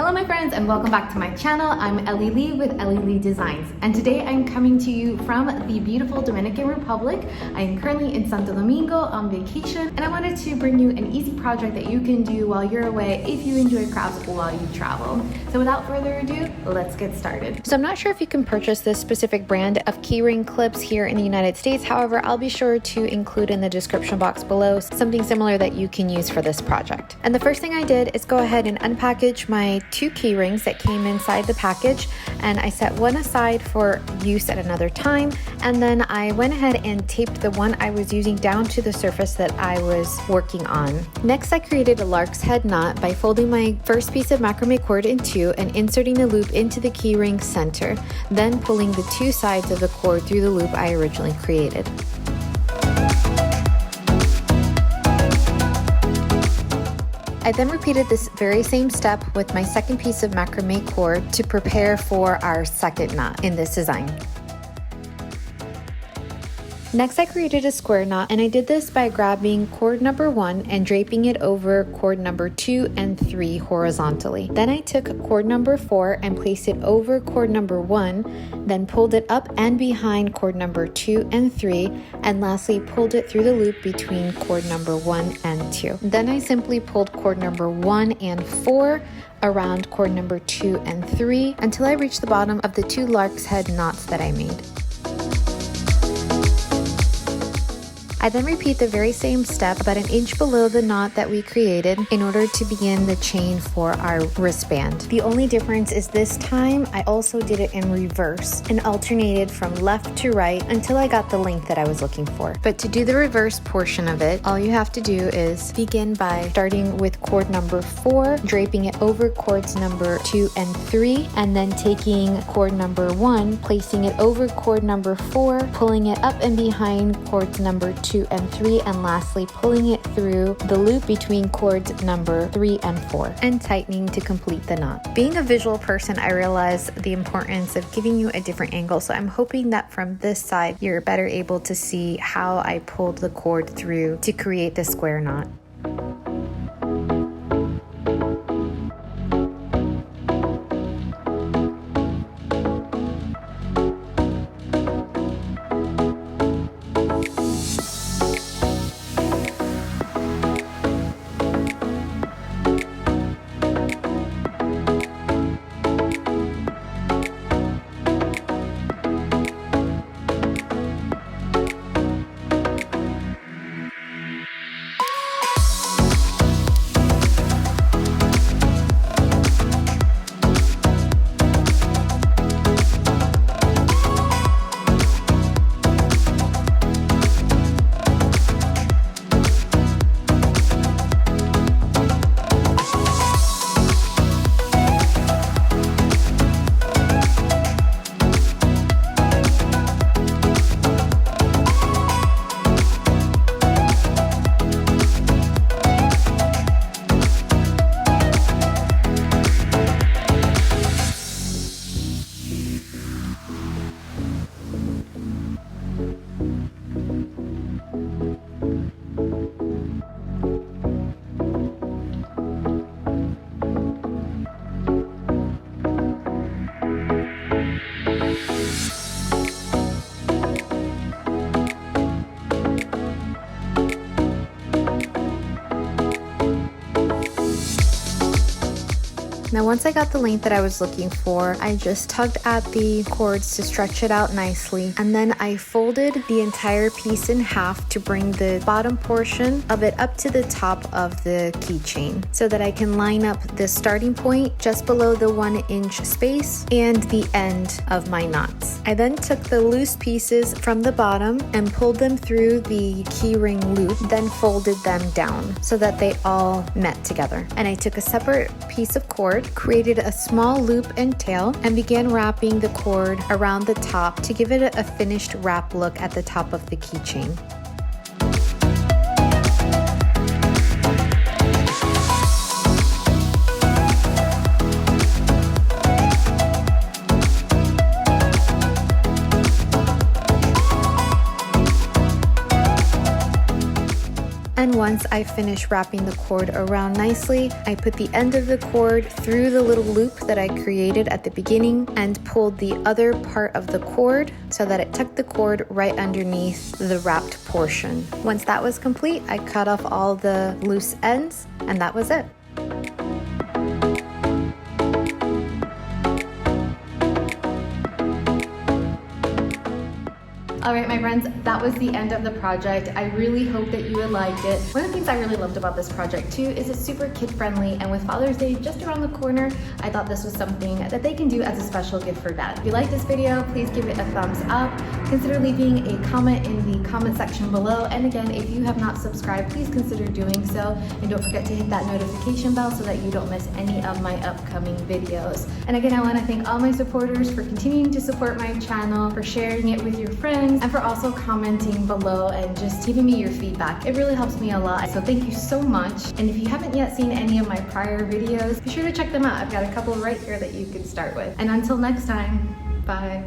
Hello my friends and welcome back to my channel. I'm Ellie Lee with Ellie Lee Designs, and today I'm coming to you from the beautiful Dominican Republic. I am currently in Santo Domingo on vacation, and I wanted to bring you an easy project that you can do while you're away if you enjoy crafts while you travel. So without further ado, let's get started. So I'm not sure if you can purchase this specific brand of keyring clips here in the United States. However, I'll be sure to include in the description box below something similar that you can use for this project. And the first thing I did is go ahead and unpackage my 2 key rings that came inside the package, and I set one aside for use at another time, and then I went ahead and taped the one I was using down to the surface that I was working on. Next, I created a lark's head knot by folding my first piece of macrame cord in two and inserting the loop into the key ring center, then pulling the 2 sides of the cord through the loop I originally created. I then repeated this very same step with my second piece of macrame cord to prepare for our second knot in this design. Next, I created a square knot, and I did this by grabbing cord number 1 and draping it over cord number 2 and 3 horizontally. Then I took cord number 4 and placed it over cord number 1, then pulled it up and behind cord number 2 and 3, and lastly pulled it through the loop between cord number 1 and 2. Then I simply pulled cord number 1 and 4 around cord number 2 and 3 until I reached the bottom of the 2 lark's head knots that I made. I then repeat the very same step about 1 inch below the knot that we created in order to begin the chain for our wristband. The only difference is this time I also did it in reverse and alternated from left to right until I got the length that I was looking for. But to do the reverse portion of it, all you have to do is begin by starting with cord number 4, draping it over cords number 2 and 3, and then taking cord number 1, placing it over cord number 4, pulling it up and behind cords number 2 and 3, and lastly pulling it through the loop between cords number 3 and 4 and tightening to complete the knot. Being a visual person, I realize the importance of giving you a different angle, so I'm hoping that from this side you're better able to see how I pulled the cord through to create the square knot. Now once I got the length that I was looking for, I just tugged at the cords to stretch it out nicely, and then I folded the entire piece in half to bring the bottom portion of it up to the top of the keychain so that I can line up the starting point just below the 1 inch space and the end of my knots. I then took the loose pieces from the bottom and pulled them through the keyring loop, then folded them down so that they all met together. And I took a separate piece of cord, created a small loop and tail, and began wrapping the cord around the top to give it a finished wrap look at the top of the keychain. And once I finished wrapping the cord around nicely, I put the end of the cord through the little loop that I created at the beginning and pulled the other part of the cord so that it tucked the cord right underneath the wrapped portion. Once that was complete, I cut off all the loose ends, and that was it. Alright my friends, that was the end of the project. I really hope that you liked it. One of the things I really loved about this project too is it's super kid friendly, and with Father's Day just around the corner, I thought this was something that they can do as a special gift for dad. If you like this video, please give it a thumbs up. Consider leaving a comment in the comment section below, and again, if you have not subscribed, please consider doing so, and don't forget to hit that notification bell so that you don't miss any of my upcoming videos. And again, I want to thank all my supporters for continuing to support my channel, for sharing it with your friends, and for also commenting below and just giving me your feedback. It really helps me a lot, so thank you so much. And if you haven't yet seen any of my prior videos, be sure to check them out. I've got a couple right here that you can start with. And until next time, bye.